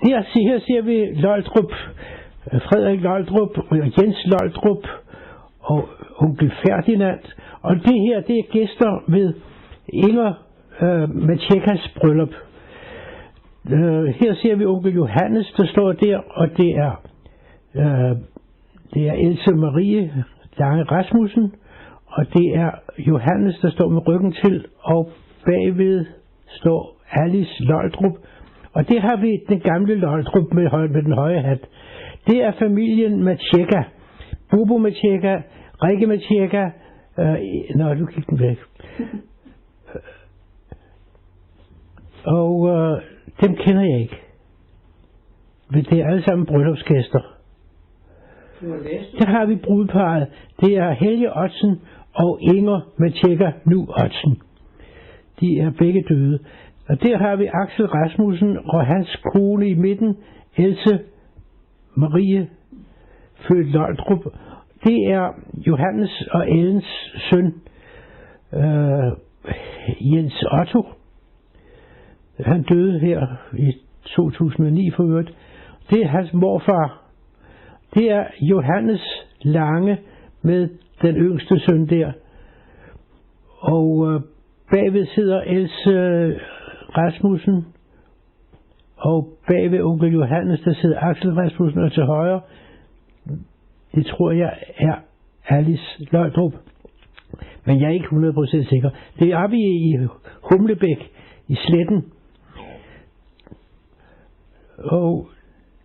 her ser vi Løjdrup, Frederik Løjdrup, Jens Løjdrup og onkel Ferdinand. Og det her, det er gæster ved Inger Machekas bryllup. Her ser vi onkel Johannes, der står der, og det er Else Marie Lange Rasmussen, og det er Johannes, der står med ryggen til, og bagved står Alice Løjdrup. Og det har vi den gamle Løjdrup med den høje hat. Det er familien Macheka. Bobo Macheka, Rikke Macheka. Du gik den væk. Og dem kender jeg ikke. Men det er alle sammen bryllupsgæster. Der har vi brudparret. Det er Helge Ottsen og Inger Macheka nu Ottsen. De er begge døde. Og der har vi Axel Rasmussen og hans kone i midten, Else Marie født Løjdrup. Det er Johannes og Ellens søn, Jens Otto. Han døde her i 2009 for øvrigt. Det er hans morfar. Det er Johannes Lange med den yngste søn der. Og bagved sidder Else Rasmussen, og bagved onkel Johannes, der sidder Axel Rasmussen, og til højre, det tror jeg er Alice Løjdrup. Men jeg er ikke 100% sikker. Det er oppe i Humlebæk, i Sletten. Og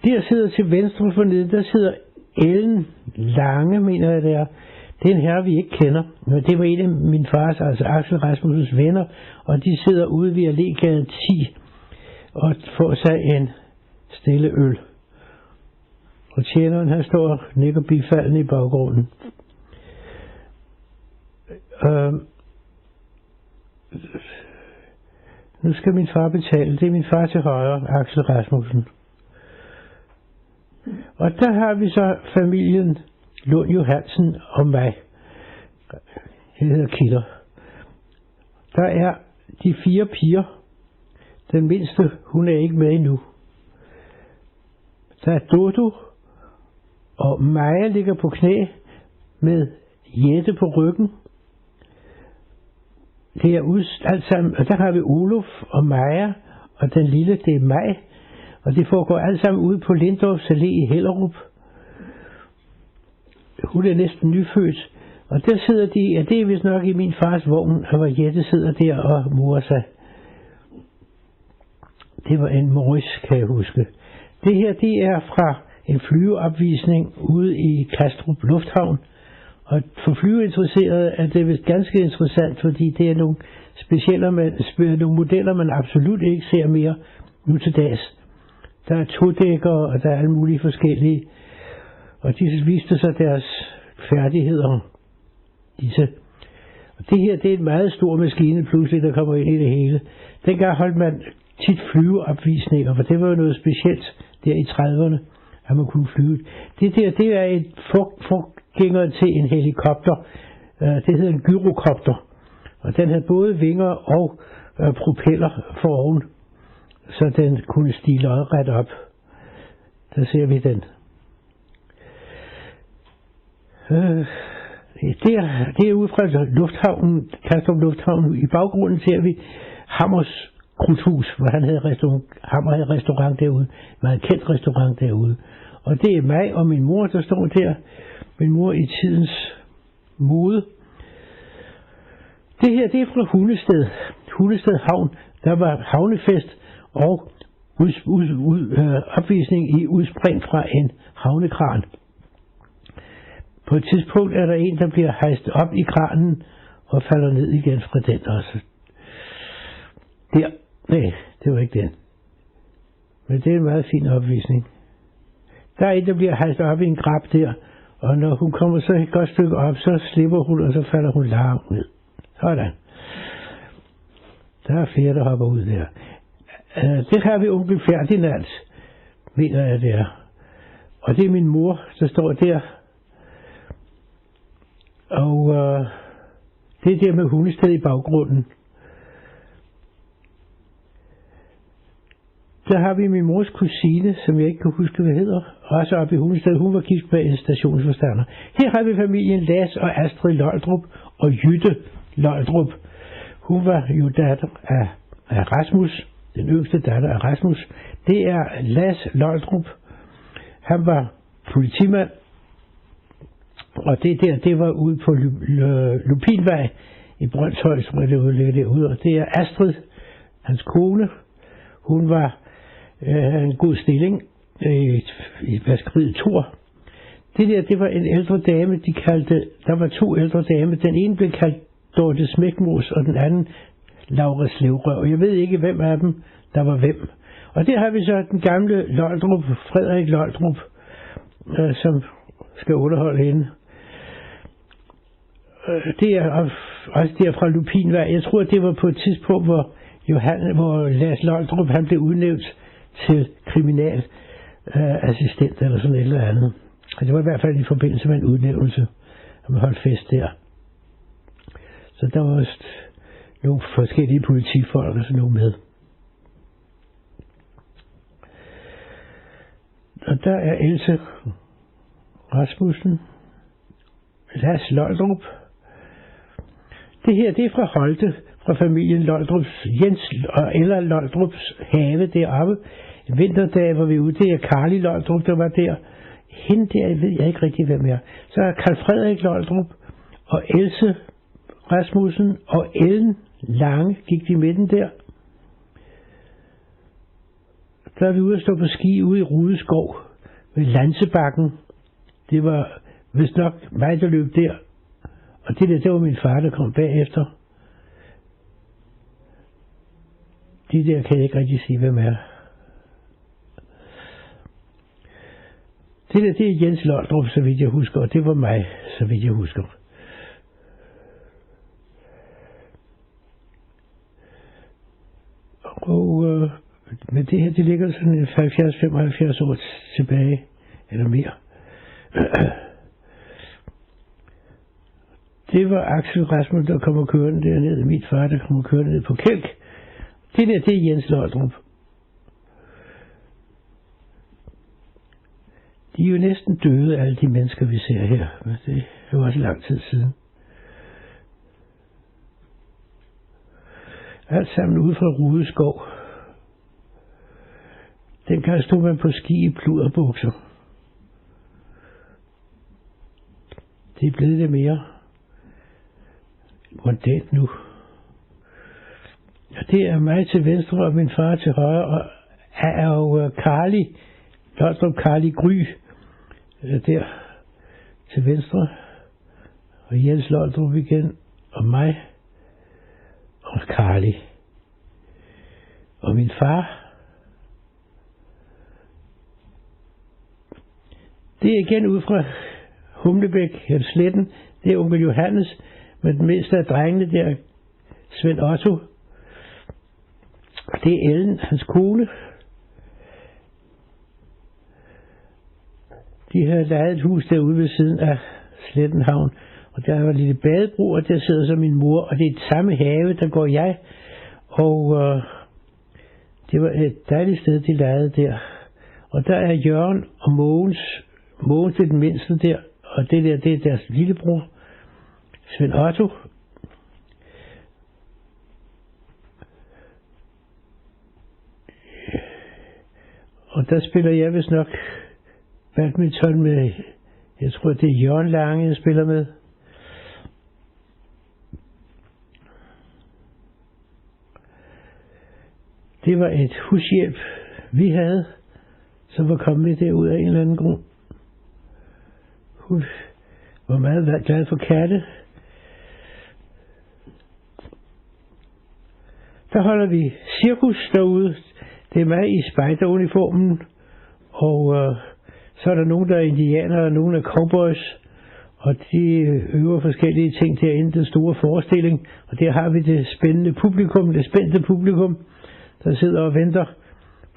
der sidder til venstre for nede, der sidder Ellen Lange, mener jeg det er. Det er en herre, vi ikke kender. Men det var en af min fars, altså Axel Rasmussens venner, og de sidder ude ved Allégade 10 og får sig en stille øl. Og tjeneren, han står og nikker bifaldende i baggrunden. Nu skal min far betale. Det er min far til højre, Axel Rasmussen. Og der har vi så familien Lund Johansen og mig. Jeg hedder Killer. Der er de 4 piger. Den mindste, hun er ikke med endnu. Der er Dodo, og Maja ligger på knæ med Jette på ryggen. Det er alt sammen, og der har vi Olof og Maja, og den lille, det er mig. Og det foregår alt sammen ude på Lindorfs Allé i Hellerup. Hun er næsten nyfødt. Og der sidder de, det er vist nok i min fars vogn, hvor Jette sidder der og morer sig. Det var en Morris, kan jeg huske. Det her, det er fra en flyveopvisning ude i Kastrup Lufthavn. Og for flyveinteresserede er det vist ganske interessant, fordi det er nogle modeller, man absolut ikke ser mere nu til dags. Der er todækker, og der er alle mulige forskellige. Og de viste sig deres færdigheder. Og det her, det er en meget stor maskine pludselig, der kommer ind i det hele. Dengang holdt man tit flyveopvisninger, for det var jo noget specielt der i 30'erne, at man kunne flyve. Det der, det er et forgænger til en helikopter. Det hedder en gyrokopter. Og den havde både vinger og propeller foroven, så den kunne stige lodret op. Der ser vi den. Det er ude fra lufthavnen, Kastrup Lufthavn. I baggrunden ser vi Hammers Krudthus, hvor Hammer havde restaurant derude. Meget kendt restaurant derude. Og det er mig og min mor, der står der. Min mor i tidens mode. Det her, det er fra Hundested. Hundested Havn. Der var havnefest og opvisning i udspring fra en havnekran. På et tidspunkt er der en, der bliver hejst op i kranen og falder ned igen fra den også. Nej, det var ikke den. Men det er en meget fin opvisning. Der er en, der bliver hejst op i en grab der, og når hun kommer så et godt stykke op, så slipper hun, og så falder hun langt ned. Sådan. Der er flere, der hopper ud der. Det har vi onkel Ferdinand, mener jeg det er. Og det er min mor, der står der. Og det er der med Hundested i baggrunden. Der har vi min mors kusine, som jeg ikke kan huske, hvad hedder, også oppe i Hundested. Hun var gift med en stationsforstander. Her har vi familien Las og Astrid Loldrup og Jytte Loldrup. Hun var jo datter af Rasmus, den yngste datter af Rasmus. Det er Las Loldrup. Han var politimand, og det var ude på Lupinvej i Brøndshøj, som det ligger derude. Og det er Astrid, hans kone. Hun var en god stilling i vaskeriet Thor. Det var en ældre dame, der var 2 ældre damer. Den ene blev kaldt Dorte Smækmos, og den anden Laura Slevrøv. Jeg ved ikke, hvem af dem, der var hvem. Og der har vi så den gamle Loldrup, Frederik Loldrup, som skal underholde hende. Det er også der fra Lupinvej. Jeg tror, det var på et tidspunkt, hvor Las Loldrup, han blev udnævnt til kriminalassistent eller sådan et eller andet. Det var i hvert fald i forbindelse med en udnævnelse, at man holdt fest der. Så der var også nogle forskellige politifolk og sådan noget med. Og der er Else Rasmussen, Las Loldrup. Det her, det er fra Holte, fra familien Loldrups, Jens og Ella Loldrups have deroppe. En vinterdag var vi ude, det er Carly Loldrup, der var der. Hende der ved jeg ikke rigtig, hvem er. Så er Carl Frederik Loldrup og Else Rasmussen og Ellen Lange gik de midten der. Der er vi ude at stå på ski ude i Rudeskov ved Lansebakken. Det var vist nok mig, der løb der. Og det var min far, der kom bagefter. De der kan jeg ikke rigtig sige, hvem er. Det er Jens Loldrup, så vidt jeg husker, og det var mig, så vidt jeg husker. Og men det her, det ligger sådan 70-75 år tilbage, eller mere. Det var Axel Rasmussen, der kommer kørende dernede. Min far, der kommer kørende ned på Kælk. Det er Jens Loldrup. De er jo næsten døde, alle de mennesker, vi ser her. Men det er jo også lang tid siden. Alt sammen ude fra Rudeskov. Dengang stod man på ski i pluderbukser. Det er blevet det mere modent nu. Og det er mig til venstre og min far til højre, og er jo Carly Loldrup, Carly Gry der til venstre, og Jens Loldrup igen, og mig, og Carly. Og min far, det er igen ud fra Humlebæk, Sletten, det er onkel Johannes, med den mindste af drengene der, Svend Otto. Og det er Ellen, hans kone. De har lejet et hus derude ved siden af Slettenhavn, og der var et lille badebro, og der sidder så min mor, og det er det samme have, der går jeg, og det var et dejligt sted, de lejede der. Og der er Jørgen og Mogens. Mogens er den mindste der, og det er deres lillebror, Svend Otto. Og der spiller jeg vist nok badminton med, jeg tror det er Jørgen Lange, jeg spiller med. Det var et hushjælp, vi havde, som var kommet derud af en eller anden grund. Hun var meget glad for katte. Der holder vi cirkus derude. Det er mig i spejderuniformen, og så er der nogen, der er indianere, og nogen er cowboys, og de øver forskellige ting derinde, den store forestilling, og der har vi det spændende publikum, det spændte publikum, der sidder og venter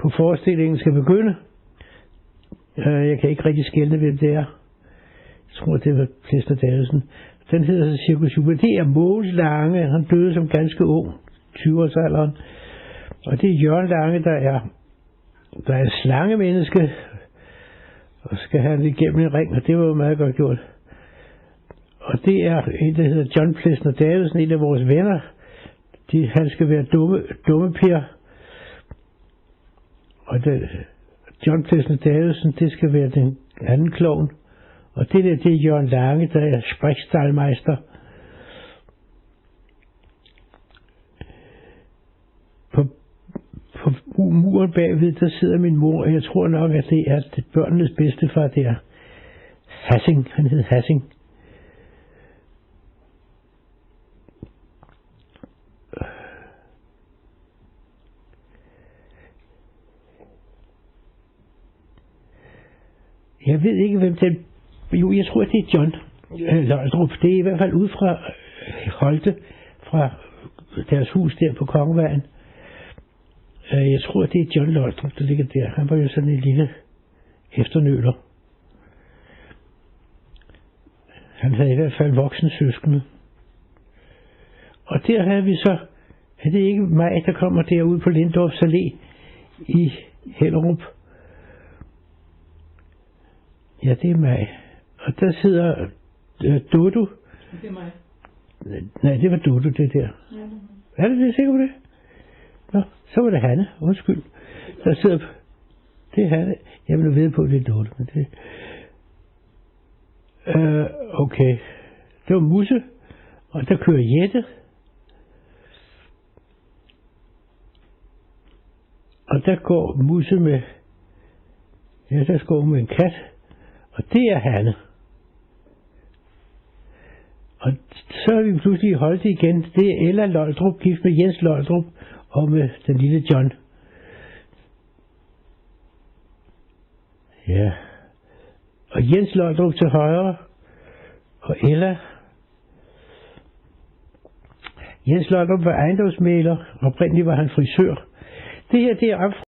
på forestillingen skal begynde. Jeg kan ikke rigtig skelne, hvem det er. Jeg tror, det var Plester Davidsen. Den hedder så Cirkus Jubel. Det er Mogens Lange, han døde som ganske ung, 20-årsalderen. Og det er Jørgen Lange, der er Der er en slangemenneske, og skal have det igennem en ring, og det var jo meget godt gjort. Og det er en, der hedder John Plesner Davidsen, en af vores venner. Han skal være dumme Per. Og John Plesner Davidsen, det skal være den anden klovn. Og det er Jørgen Lange, der er Sprechstallmeister. På muren bagved, der sidder min mor, og jeg tror nok, at det er børnenes bedstefar der. Hassing, han hed Hassing. Jeg ved ikke, hvem den... Jo, jeg tror, det er John Løjdrup. Det er i hvert fald ud fra Holte, fra deres hus der på Kongevejen. Jeg tror, det er John Løjdrup, der ligger der. Han var jo sådan en lille efternøler. Han havde i hvert fald voksne søskende. Og der havde vi så... Er det ikke mig, der kommer derude på Lindorfs Allé i Hellerup? Ja, det er mig. Og der sidder Dodo. Det er mig. Nej, det var Dodo, det der. Ja, er det sikker på det? Nå, så var det Hanne. Undskyld. Der sidder... Det er Hanne. Jeg vil nu vide på, at det er Dodo. Men det... Okay. Det var Musse. Og der kører Jette. Og der går Musse med... Ja, der går med en kat. Og det er Hanne. Og så er vi pludselig holdt igen. Det er Ella Løjdrup, gift med Jens Løjdrup, og med den lille John. Ja. Og Jens Løjdrup til højre, og Ella. Jens Løjdrup var ejendomsmægler, oprindeligt var han frisør. Det her, det er